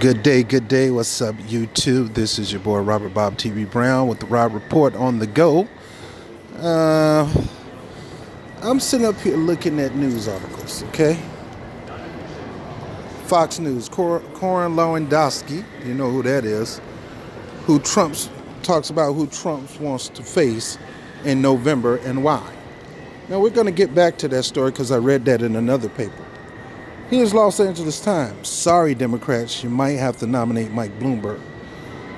Good day, good day. What's up, YouTube? This is your boy Robert Bob TV Brown with the Rob Report on the go. I'm sitting up here looking at news articles, okay? Fox News, Corin Lewandowski, you know who that is, talks about who Trump wants to face in November and why. Now, we're going to get back to that story because I read that in another paper. Here's Los Angeles Times. Sorry, Democrats, you might have to nominate Mike Bloomberg.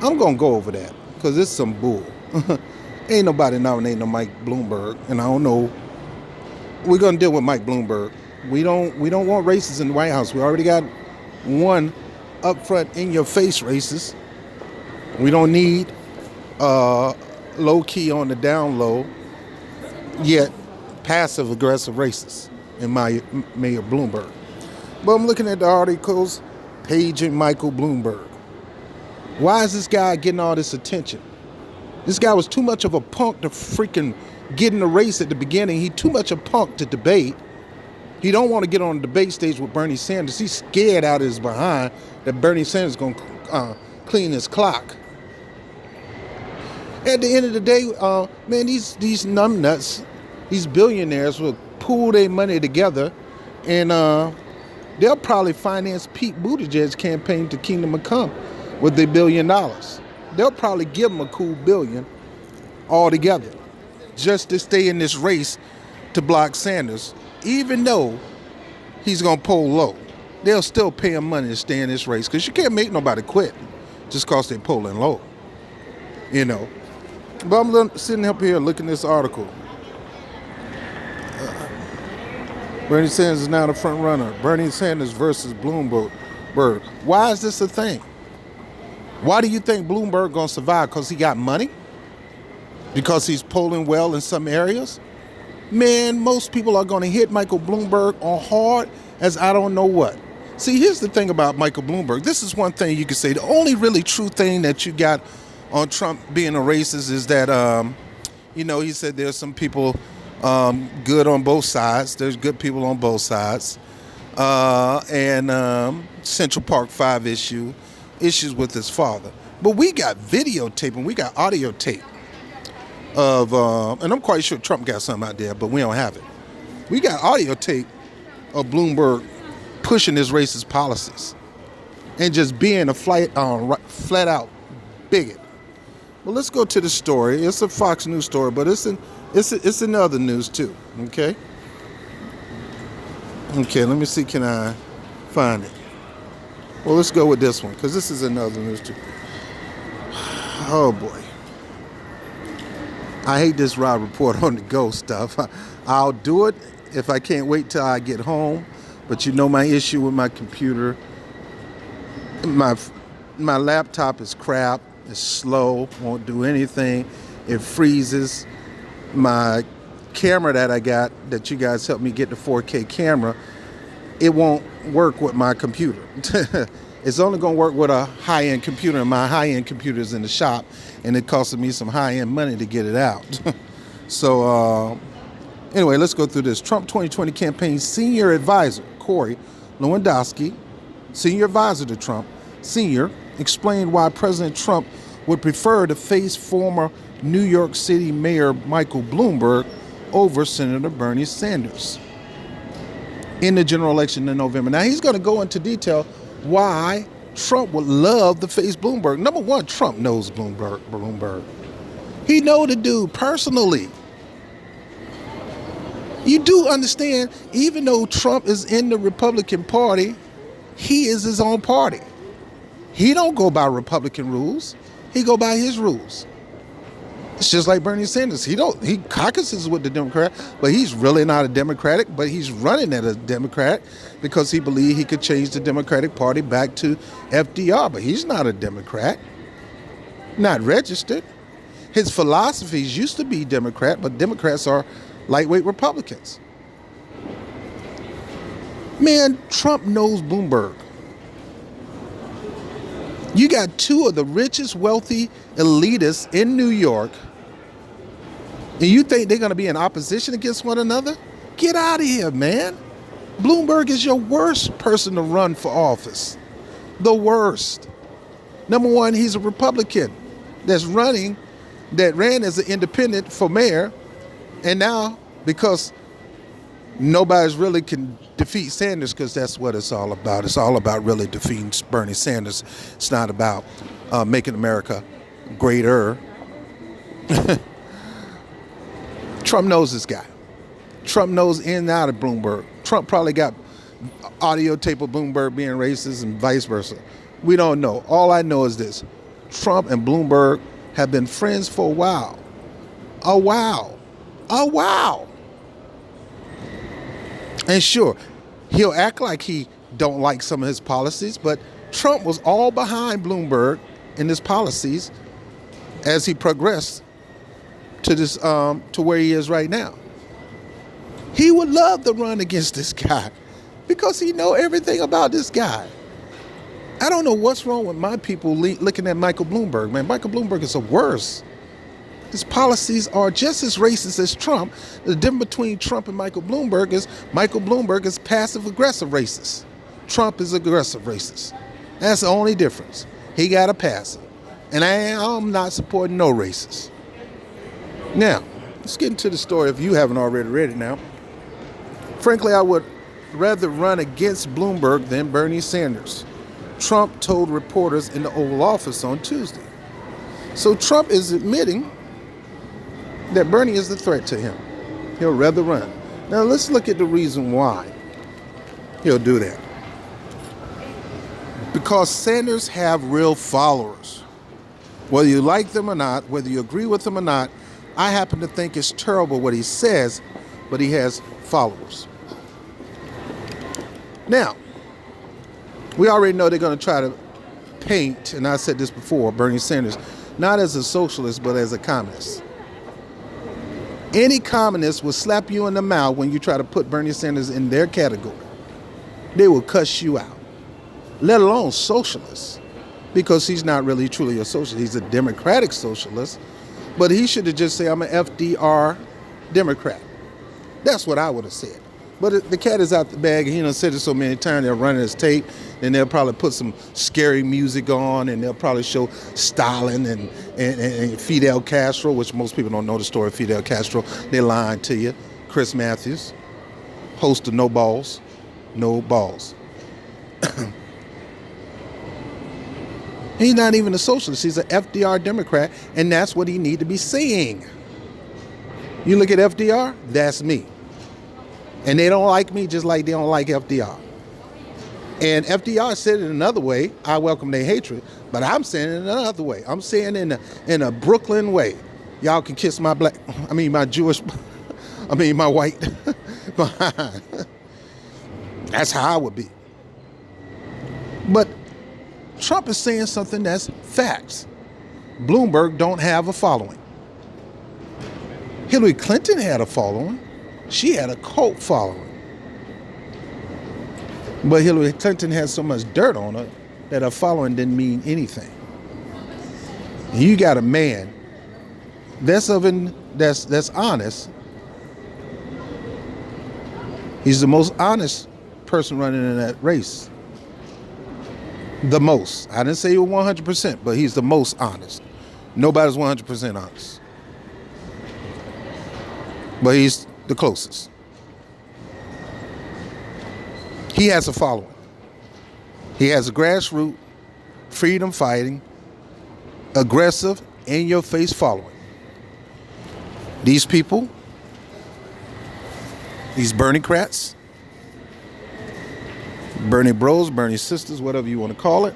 I'm going to go over that because it's some bull. Ain't nobody nominating Mike Bloomberg, and I don't know. We're going to deal with Mike Bloomberg. We don't want racists in the White House. We already got one up front in your face racist. We don't need low key on the down low, yet passive aggressive racists in Mayor Bloomberg. But I'm looking at the articles, paging Michael Bloomberg. Why is this guy getting all this attention? This guy was too much of a punk to freaking get in the race at the beginning. He too much a punk to debate. He don't want to get on the debate stage with Bernie Sanders. He's scared out of his behind that Bernie Sanders is going to clean his clock. At the end of the day, man, these numbnuts, these billionaires will pool their money together and they'll probably finance Pete Buttigieg's campaign to Kingdom Come with their $1 billion. They'll probably give him a cool $1 billion altogether just to stay in this race to block Sanders, even though he's going to poll low. They'll still pay him money to stay in this race because you can't make nobody quit just because they're polling low, you know. But I'm sitting up here looking at this article. Bernie Sanders is now the front runner. Bernie Sanders versus Bloomberg. Why is this a thing? Why do you think Bloomberg gonna survive? Because he got money? Because he's polling well in some areas? Man, most people are gonna hit Michael Bloomberg on hard as I don't know what. See, here's the thing about Michael Bloomberg. This is one thing you can say. The only really true thing that you got on Trump being a racist is that, he said there's some people good on both sides. There's good people on both sides. And Central Park 5 issues with his father. But we got videotape and we got audio tape of, and I'm quite sure Trump got something out there, but we don't have it. We got audio tape of Bloomberg pushing his racist policies and just being a flat out bigot. Well, let's go to the story. It's a Fox News story, but it's in other news too, okay? Okay, let me see, can I find it? Well, let's go with this one, because this is another news too. Oh, boy. I hate this Rob Report on the go stuff. I'll do it if I can't wait till I get home, but you know my issue with my computer. My laptop is crap. It's slow, won't do anything. It freezes. My camera that I got, that you guys helped me get the 4K camera, it won't work with my computer. It's only going to work with a high-end computer, and my high-end computer is in the shop, and it costed me some high-end money to get it out. So, anyway, let's go through this. Trump 2020 campaign senior advisor, Cory Lewandowski, senior advisor to Trump, senior, explained why President Trump would prefer to face former New York City Mayor Michael Bloomberg over Senator Bernie Sanders in the general election in November. Now, he's going to go into detail why Trump would love to face Bloomberg. Number one, Trump knows Bloomberg. He know the dude personally. You do understand, even though Trump is in the Republican Party, he is his own party. He don't go by Republican rules. He go by his rules. It's just like Bernie Sanders. He caucuses with the Democrat, but he's really not a Democratic, but he's running as a Democrat because he believed he could change the Democratic Party back to FDR, but he's not a Democrat, not registered. His philosophies used to be Democrat, but Democrats are lightweight Republicans. Man, Trump knows Bloomberg. You got two of the richest, wealthy elitists in New York, and you think they're going to be in opposition against one another? Get out of here, man. Bloomberg is your worst person to run for office. The worst. Number one, he's a Republican that ran as an independent for mayor. And now, because nobody's really can defeat Sanders, because that's what it's all about. It's all about really defeating Bernie Sanders. It's not about making America greater. Trump knows this guy. Trump knows in and out of Bloomberg. Trump probably got audio tape of Bloomberg being racist and vice versa. We don't know. All I know is this. Trump and Bloomberg have been friends for a while. A while. And sure, he'll act like he don't like some of his policies, but Trump was all behind Bloomberg in his policies as he progressed to this to where he is right now. He would love to run against this guy because he know everything about this guy. I don't know what's wrong with my people looking at Michael Bloomberg, man. Michael Bloomberg is the worst. His policies are just as racist as Trump. The difference between Trump and Michael Bloomberg is passive-aggressive racist. Trump is aggressive racist. That's the only difference. He got a passive. And I'm not supporting no racists. Now, let's get into the story if you haven't already read it now. Frankly, I would rather run against Bloomberg than Bernie Sanders, Trump told reporters in the Oval Office on Tuesday. So Trump is admitting that Bernie is the threat to him. He'll rather run. Now let's look at the reason why he'll do that. Because Sanders have real followers. Whether you like them or not, whether you agree with them or not, I happen to think it's terrible what he says, but he has followers. Now, we already know they're going to try to paint, and I said this before, Bernie Sanders, not as a socialist, but as a communist. Any communist will slap you in the mouth when you try to put Bernie Sanders in their category. They will cuss you out, let alone socialists, because he's not really truly a socialist. He's a democratic socialist, but he should have just said, I'm an FDR Democrat. That's what I would have said. But the cat is out the bag, and he done said it so many times, they'll run his tape, and they'll probably put some scary music on, and they'll probably show Stalin and Fidel Castro, which most people don't know the story of Fidel Castro. They're lying to you. Chris Matthews, host of No Balls. He's not even a socialist. He's an FDR Democrat, and that's what he need to be saying. You look at FDR, that's me. And they don't like me just like they don't like FDR. And FDR said it another way, I welcome their hatred, but I'm saying it another way. I'm saying in a Brooklyn way. Y'all can kiss my my white behind. That's how I would be. But Trump is saying something that's facts. Bloomberg don't have a following. Hillary Clinton had a following. She had a cult following. But Hillary Clinton had so much dirt on her that her following didn't mean anything. And you got a man that's honest. He's the most honest person running in that race. The most. I didn't say he was 100%, but he's the most honest. Nobody's 100% honest. But he's the closest. He has a following. He has a grassroots, freedom fighting, aggressive, in your face following. These people, these Bernie-crats, Bernie bros, Bernie sisters, whatever you want to call it.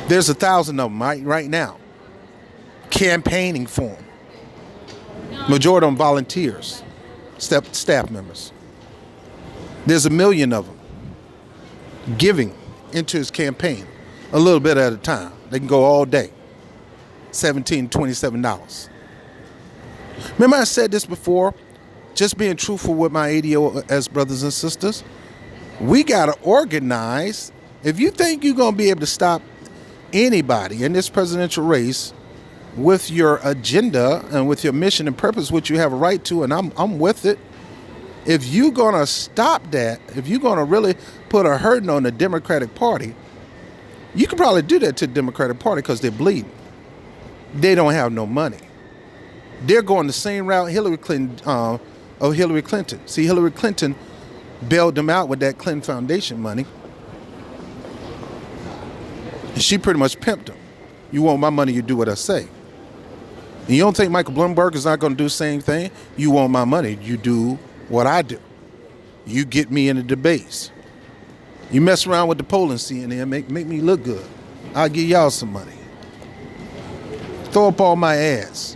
There's 1,000 of them right now campaigning for him. Majority of them volunteers, staff members. There's 1 million of them giving into his campaign a little bit at a time. They can go all day. $17, $27. Remember I said this before, just being truthful with my ADOS brothers and sisters. We got to organize. If you think you're going to be able to stop anybody in this presidential race with your agenda and with your mission and purpose, which you have a right to, and I'm with it, If you're going to stop that, if you're going to really put a hurting on the Democratic Party, you can probably do that to the Democratic Party because they're bleeding. They don't have no money. They're going the same route Hillary Clinton. See, Hillary Clinton bailed them out with that Clinton Foundation money. And she pretty much pimped them. You want my money, you do what I say. And you don't think Michael Bloomberg is not going to do the same thing? You want my money, you do what I do. You get me in the debates. You mess around with the polling CNN, make me look good. I'll give y'all some money. Throw up all my ads.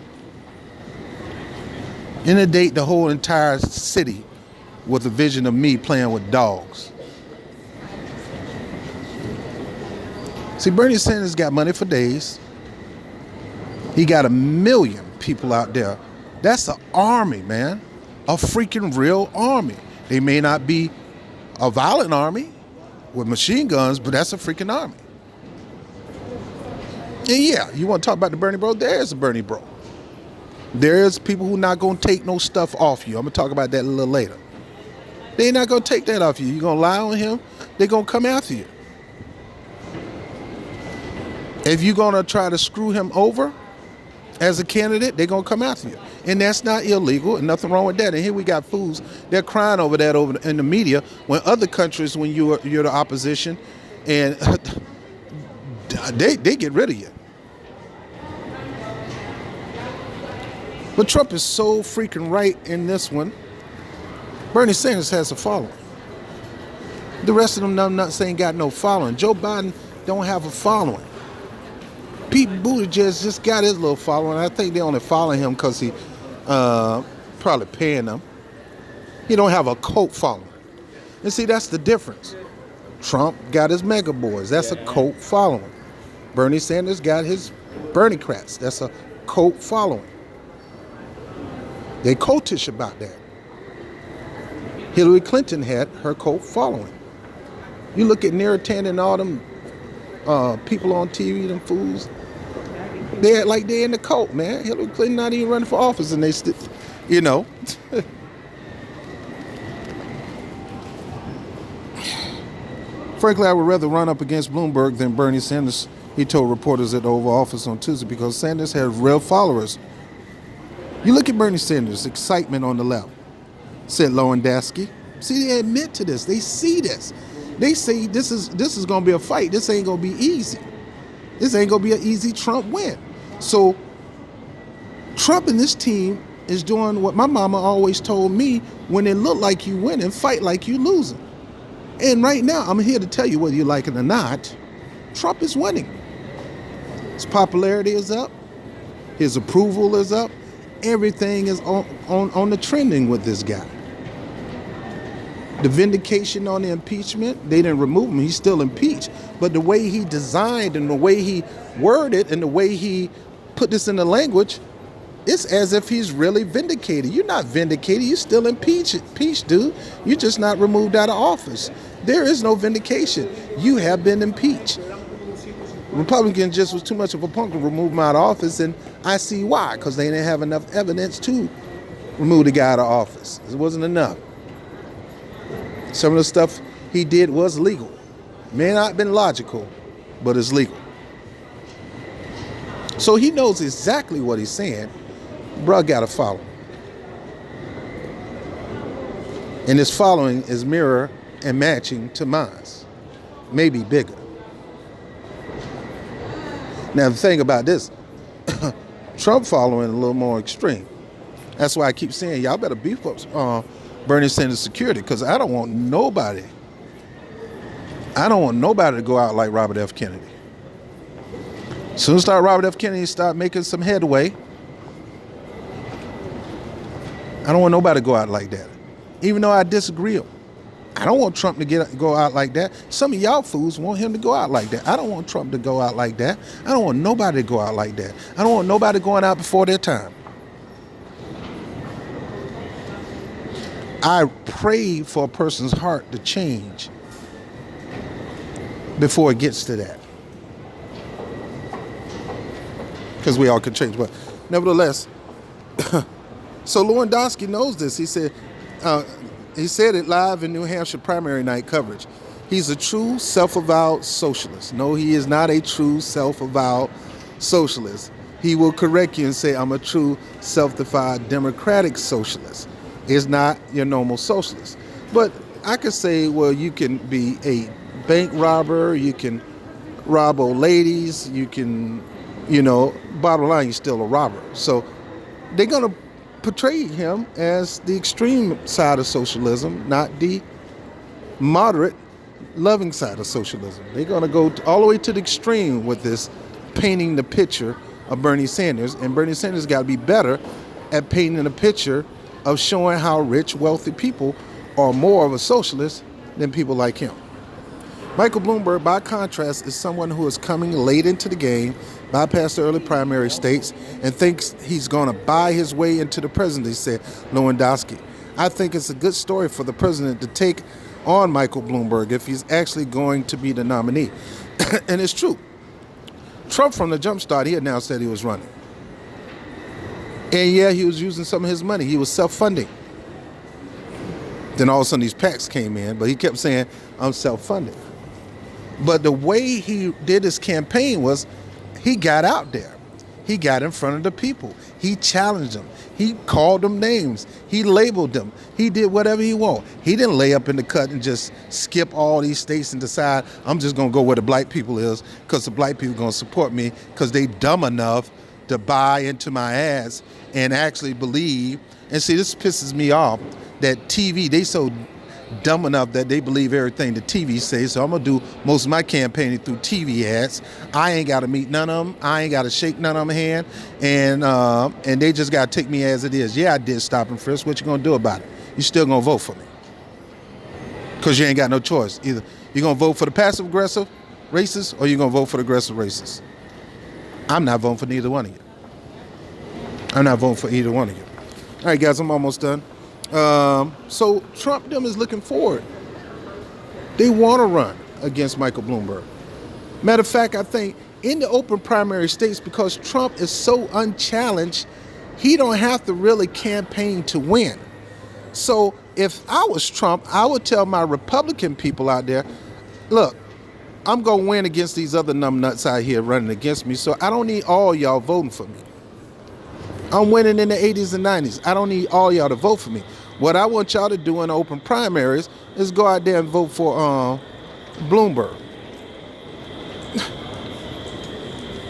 Inundate the whole entire city with a vision of me playing with dogs. See, Bernie Sanders got money for days. He got 1 million people out there. That's an army, man. A freaking real army. They may not be a violent army with machine guns, but that's a freaking army. And yeah, you want to talk about the Bernie bro? There's a Bernie bro. There's people who not going to take no stuff off you. I'm going to talk about that a little later. They're not going to take that off you. You're going to lie on him, they're going to come after you. If you're going to try to screw him over as a candidate, they're going to come after you. And that's not illegal and nothing wrong with that. And here we got fools, they're crying over that over in the media when other countries, when you're the opposition, and they get rid of you. But Trump is so freaking right in this one. Bernie Sanders has a following. The rest of them, I'm not saying got no following. Joe Biden don't have a following. Pete Buttigieg just got his little following. I think they only follow him because he probably paying them. He don't have a cult following. And see, that's the difference. Trump got his mega boys. That's a cult following. Bernie Sanders got his Berniecrats. That's a cult following. They cultish about that. Hillary Clinton had her cult following. You look at Narratan and all them people on TV, them fools. They act like they're in the cult, man. Hillary Clinton not even running for office, and they still, you know. Frankly, I would rather run up against Bloomberg than Bernie Sanders, he told reporters at the Oval Office on Tuesday, because Sanders has real followers. You look at Bernie Sanders' excitement on the left, said Lewandowski. See, they admit to this. They see this. They say this is going to be a fight. This ain't going to be easy. This ain't going to be an easy Trump win. So Trump and this team is doing what my mama always told me: when it look like you winning, fight like you losing. And right now, I'm here to tell you, whether you like it or not, Trump is winning. His popularity is up. His approval is up. Everything is on the trending with this guy. The vindication on the impeachment, they didn't remove him. He's still impeached. But the way he designed and the way he worded and the way he put this in the language, it's as if he's really vindicated. You're not vindicated. You're still impeached, dude. You're just not removed out of office. There is no vindication. You have been impeached. Republicans just was too much of a punk to remove him out of office, and I see why, because they didn't have enough evidence to remove the guy out of office. It wasn't enough. Some of the stuff he did was legal. May not have been logical, but it's legal. So he knows exactly what he's saying. Bruh got to follow. And his following is mirror and matching to mine. Maybe bigger. Now the thing about this, Trump following a little more extreme. That's why I keep saying y'all better beef up Bernie Sanders security, because I don't want nobody to go out like Robert F. Kennedy. As soon as Robert F. Kennedy start making some headway, I don't want nobody to go out like that. Even though I disagree. I don't want Trump to go out like that. Some of y'all fools want him to go out like that. I don't want Trump to go out like that. I don't want nobody to go out like that. I don't want nobody going out before their time. I pray for a person's heart to change before it gets to that. Because we all can change. But nevertheless, so Lewandowski knows this. He said, He said it live in New Hampshire primary night coverage. He's a true self-avowed socialist. No, he is not a true self-avowed socialist. He will correct you and say, I'm a true self-defined democratic socialist. It's not your normal socialist. But I could say, well, you can be a bank robber, you can rob old ladies, you can, bottom line, you're still a robber. So they're going to portray him as the extreme side of socialism, not the moderate, loving side of socialism. They're going to go all the way to the extreme with this, painting the picture of Bernie Sanders. And Bernie Sanders got to be better at painting a picture of showing how rich, wealthy people are more of a socialist than people like him. Michael Bloomberg, by contrast, is someone who is coming late into the game, bypassed the early primary states, and thinks he's going to buy his way into the presidency, said Lewandowski. I think it's a good story for the president to take on Michael Bloomberg if he's actually going to be the nominee. And it's true. Trump, from the jump start, he announced that he was running. And yeah, he was using some of his money. He was self-funding. Then all of a sudden these PACs came in, but he kept saying, I'm self-funded. But the way he did his campaign was he got out there. He got in front of the people. He challenged them. He called them names. He labeled them. He did whatever he wanted. He didn't lay up in the cut and just skip all these states and decide, I'm just going to go where the black people is because the black people are going to support me because they dumb enough to buy into my ads and actually believe. And see, this pisses me off that TV, they so dumb enough that they believe everything the TV says. So I'm going to do most of my campaigning through TV ads. I ain't got to meet none of them. I ain't got to shake none of them hand. And they just got to take me as it is. Yeah, I did stop and frisk. What you going to do about it? You still going to vote for me. Because you ain't got no choice. Either you're going to vote for the passive-aggressive racists or you're going to vote for the aggressive racists. I'm not voting for neither one of you. I'm not voting for either one of you. All right, guys, I'm almost done. So Trump them is looking forward. They want to run against Michael Bloomberg. Matter of fact, I think in the open primary states, because Trump is so unchallenged, he don't have to really campaign to win. So if I was Trump, I would tell my Republican people out there, look, I'm going to win against these other numbnuts out here running against me, so I don't need all y'all voting for me. I'm winning in the 80s and 90s. I don't need all y'all to vote for me. What I want y'all to do in the open primaries is go out there and vote for Bloomberg.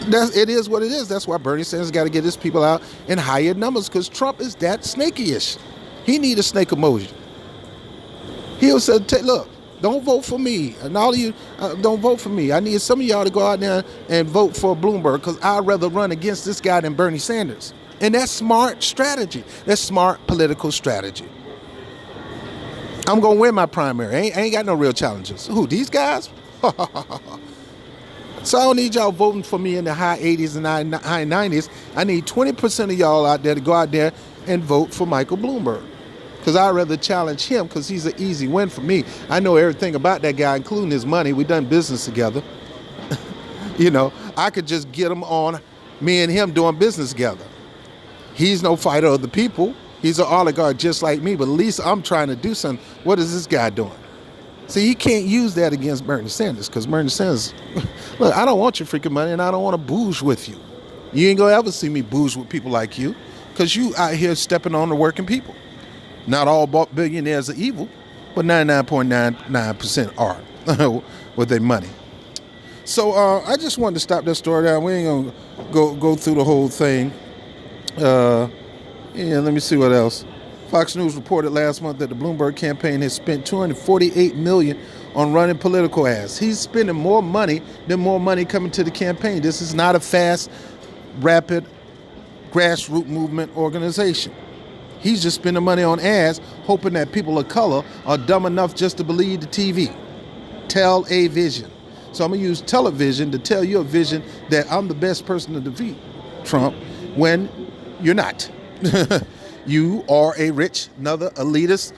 It is what it is. That's why Bernie Sanders got to get his people out in higher numbers because Trump is that snakey-ish. He need a snake emoji. He'll say, look, don't vote for me. And all of you, don't vote for me. I need some of y'all to go out there and vote for Bloomberg because I'd rather run against this guy than Bernie Sanders. And that's smart strategy. That's smart political strategy. I'm going to win my primary. I ain't got no real challenges. Who, these guys? So I don't need y'all voting for me in the high 80s and high 90s. I need 20% of y'all out there to go out there and vote for Michael Bloomberg. Because I'd rather challenge him because he's an easy win for me. I know everything about that guy, including his money. We've done business together. I could just get him on me and him doing business together. He's no fighter of the people. He's an oligarch just like me, but at least I'm trying to do something. What is this guy doing? See, he can't use that against Bernie Sanders because Bernie Sanders, look, I don't want your freaking money and I don't want to booze with you. You ain't going to ever see me booze with people like you because you out here stepping on the working people. Not all billionaires are evil, but 99.99% are with their money. So I just wanted to stop that story down. We ain't going to go through the whole thing. Let me see what else. Fox News reported last month that the Bloomberg campaign has spent $248 million on running political ads. He's spending more money than more money coming to the campaign. This is not a fast, rapid, grassroots movement organization. He's just spending money on ads, hoping that people of color are dumb enough just to believe the TV. Tell a vision. So I'm going to use television to tell you a vision that I'm the best person to defeat Trump when you're not. You are a rich, another elitist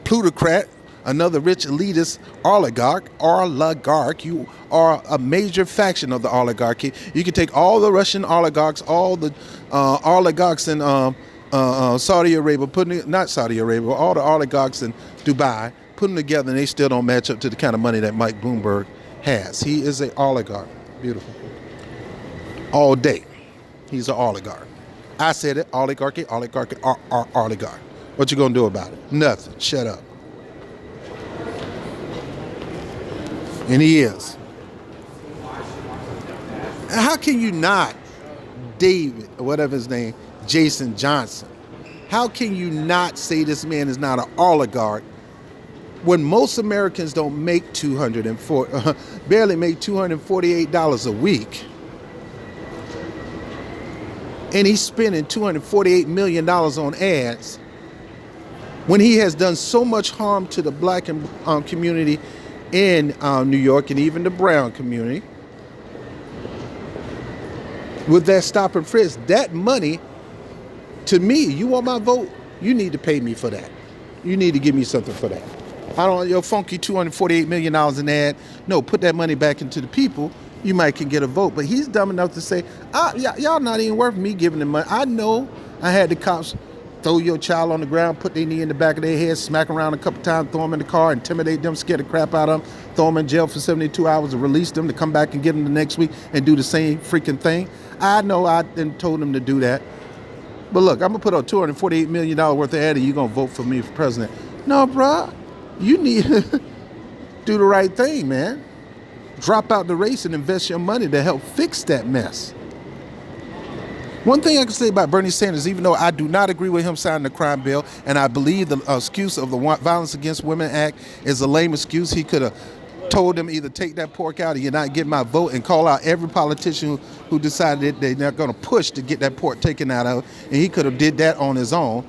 plutocrat, another rich elitist oligarch. You are a major faction of the oligarchy. You can take all the Russian oligarchs, all the oligarchs in Saudi Arabia, not Saudi Arabia, all the oligarchs in Dubai, put them together and they still don't match up to the kind of money that Mike Bloomberg has. He is an oligarch. Beautiful. All day. He's an oligarch. I said it, oligarchy, oligarch. What you gonna do about it? Nothing. Shut up. And he is. How can you not, David, or whatever his name, Jason Johnson, how can you not say this man is not an oligarch when most Americans don't make barely make $248 a week, and he's spending $248 million on ads when he has done so much harm to the black community in New York and even the brown community with that stop and frisk? That money, to me, you want my vote, you need to pay me for that. You need to give me something for that. I don't, your funky $248 million in ad. No, put that money back into the people. You might can get a vote. But he's dumb enough to say, y'all not even worth me giving them money. I know I had the cops throw your child on the ground, put their knee in the back of their head, smack around a couple times, throw them in the car, intimidate them, scare the crap out of them, throw them in jail for 72 hours and release them to come back and get them the next week and do the same freaking thing. I know I done told them to do that. But look, I'm going to put out $248 million worth of ad and you're going to vote for me for president. No, bruh. You need to do the right thing, man. Drop out the race and invest your money to help fix that mess. One thing I can say about Bernie Sanders, even though I do not agree with him signing the crime bill, and I believe the excuse of the Violence Against Women Act is a lame excuse. He could have told them either take that pork out or you're not getting my vote, and call out every politician who decided they're not going to push to get that pork taken out of, and he could have did that on his own.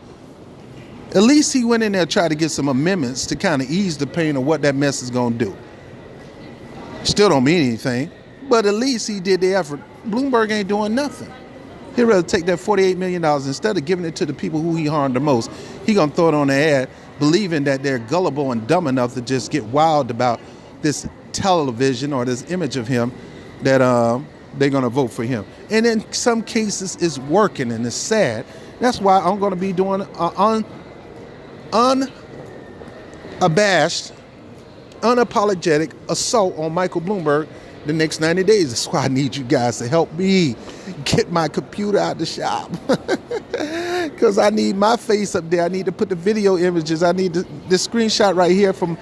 At least he went in there and tried to get some amendments to kind of ease the pain of what that mess is going to do. Still don't mean anything, but at least he did the effort. Bloomberg ain't doing nothing. He'd rather take that $48 million instead of giving it to the people who he harmed the most. He going to throw it on the ad, believing that they're gullible and dumb enough to just get wild about this television or this image of him that they're going to vote for him. And in some cases, it's working, and it's sad. That's why I'm going to be doing unabashed, unapologetic assault on Michael Bloomberg the next 90 days. That's why I need you guys to help me get my computer out the shop. Because I need my face up there. I need to put the video images. I need this screenshot right here from,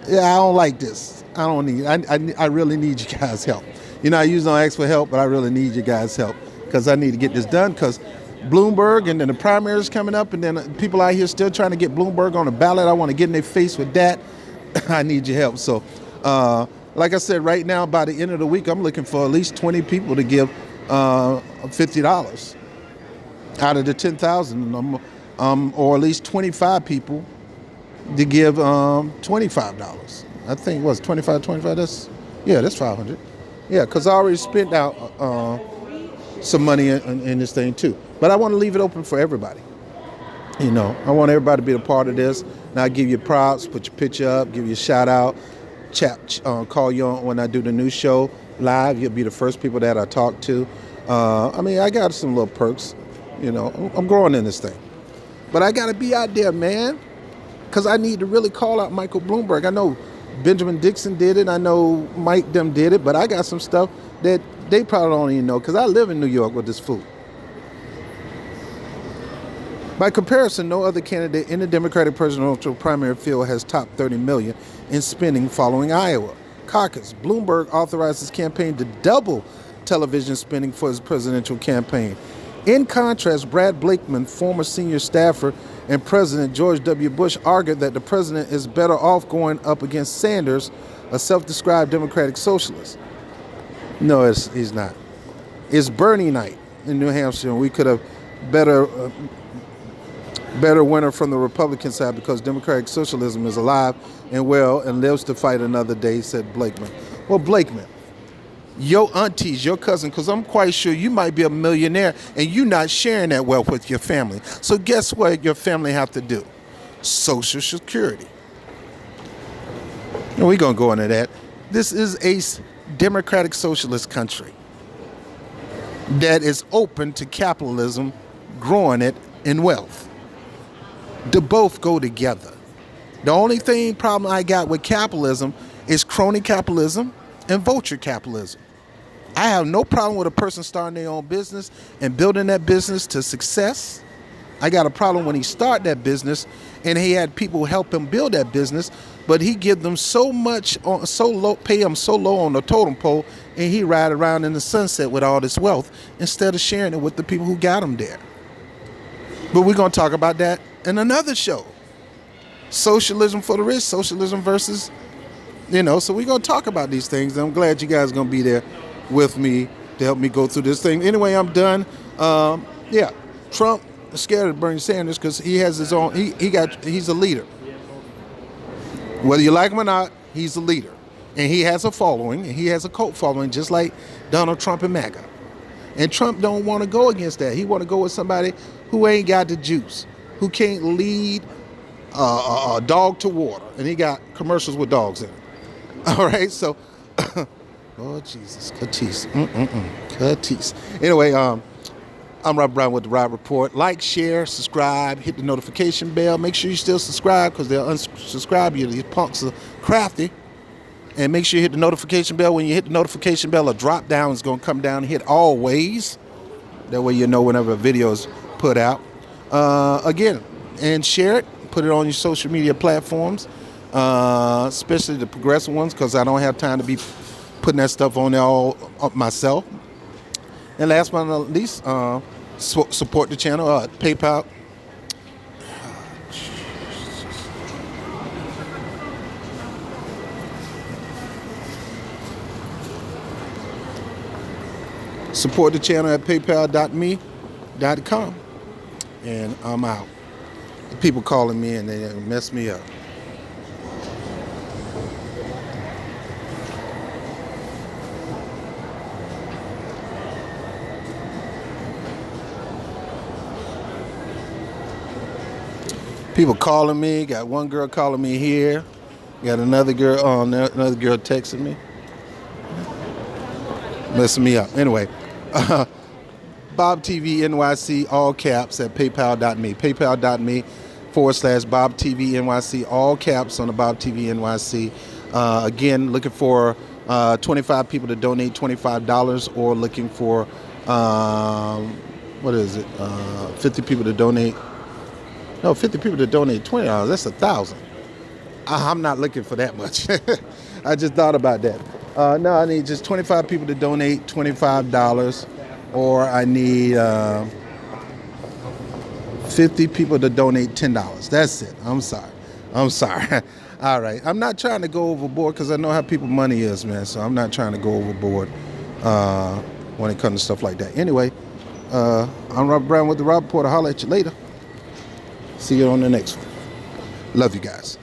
I don't like this. I really need you guys' help. You know, I usually don't ask for help, but I really need you guys' help because I need to get this done, because Bloomberg and then the primaries coming up, and then people out here still trying to get Bloomberg on the ballot. I want to get in their face with that. I need your help. So, like I said, right now, by the end of the week, I'm looking for at least 20 people to give $50 out of the 10,000, or at least 25 people to give $25. I think what's 25. That's 500. Yeah, because I already spent out some money in this thing too. But I want to leave it open for everybody. You know, I want everybody to be a part of this. Now I give you props, put your picture up, give you a shout out, call you on when I do the new show live. You'll be the first people that I talk to. I got some little perks. You know, I'm growing in this thing. But I got to be out there, man, because I need to really call out Michael Bloomberg. I know Benjamin Dixon did it. I know Mike them did it. But I got some stuff that they probably don't even know, because I live in New York with this fool. By comparison, no other candidate in the Democratic presidential primary field has topped $30 million in spending following Iowa caucus. Bloomberg authorized his campaign to double television spending for his presidential campaign. In contrast, Brad Blakeman, former senior staffer and President George W. Bush, argued that the president is better off going up against Sanders, a self-described Democratic socialist. No, he's not. It's Bernie night in New Hampshire, and we could have better winner from the Republican side, because Democratic socialism is alive and well and lives to fight another day, said Blakeman. Well, Blakeman, your aunties, your cousin, because I'm quite sure you might be a millionaire and you're not sharing that wealth with your family. So guess what your family have to do? Social Security. And we're going to go into that. This is a democratic socialist country that is open to capitalism, growing it and wealth. They both go together. The only problem I got with capitalism is crony capitalism and vulture capitalism. I have no problem with a person starting their own business and building that business to success. I got a problem when he started that business and he had people help him build that business, but he give them so much, so low, pay him so low on the totem pole, and he ride around in the sunset with all this wealth instead of sharing it with the people who got him there. But we're going to talk about that in another show. Socialism for the rich, socialism versus, so we're going to talk about these things. I'm glad you guys are going to be there with me to help me go through this thing. Anyway, I'm done. Trump is scared of Bernie Sanders because he has his own, he's a leader. Whether you like him or not, he's a leader. And he has a following, and he has a cult following, just like Donald Trump and MAGA. And Trump don't want to go against that. He want to go with somebody who ain't got the juice, who can't lead a dog to water. And he got commercials with dogs in it. All right, so, Lord Jesus, Catisse. Catisse. Anyway, I'm Rob Brown with the Rob Report. Like, share, subscribe, hit the notification bell. Make sure you still subscribe because they'll unsubscribe you. These punks are crafty. And make sure you hit the notification bell. When you hit the notification bell, a drop down is going to come down and hit always. That way you know whenever a video is put out. Again, and share it. Put it on your social media platforms, especially the progressive ones, because I don't have time to be putting that stuff on there all up myself. And last but not least, support the channel, PayPal. Support the channel at paypal.me.com. And I'm out. People calling me and they mess me up. People calling me. Got one girl calling me here. Got another girl texting me. Messing me up. Anyway, Bob TV NYC, all caps at paypal.me. Paypal.me/Bob TV NYC, all caps on the Bob TV NYC. Again, looking for 25 people to donate $25 or looking for, 50 people to donate. No, 50 people to donate $20. That's $1,000. I'm not looking for that much. I just thought about that. No, I need just 25 people to donate $25, or I need 50 people to donate $10. That's it. I'm sorry. All right. I'm not trying to go overboard because I know how people money is, man. So I'm not trying to go overboard when it comes to stuff like that. Anyway, I'm Rob Brown with the Rob Report. I'll holler at you later. See you on the next one. Love you guys.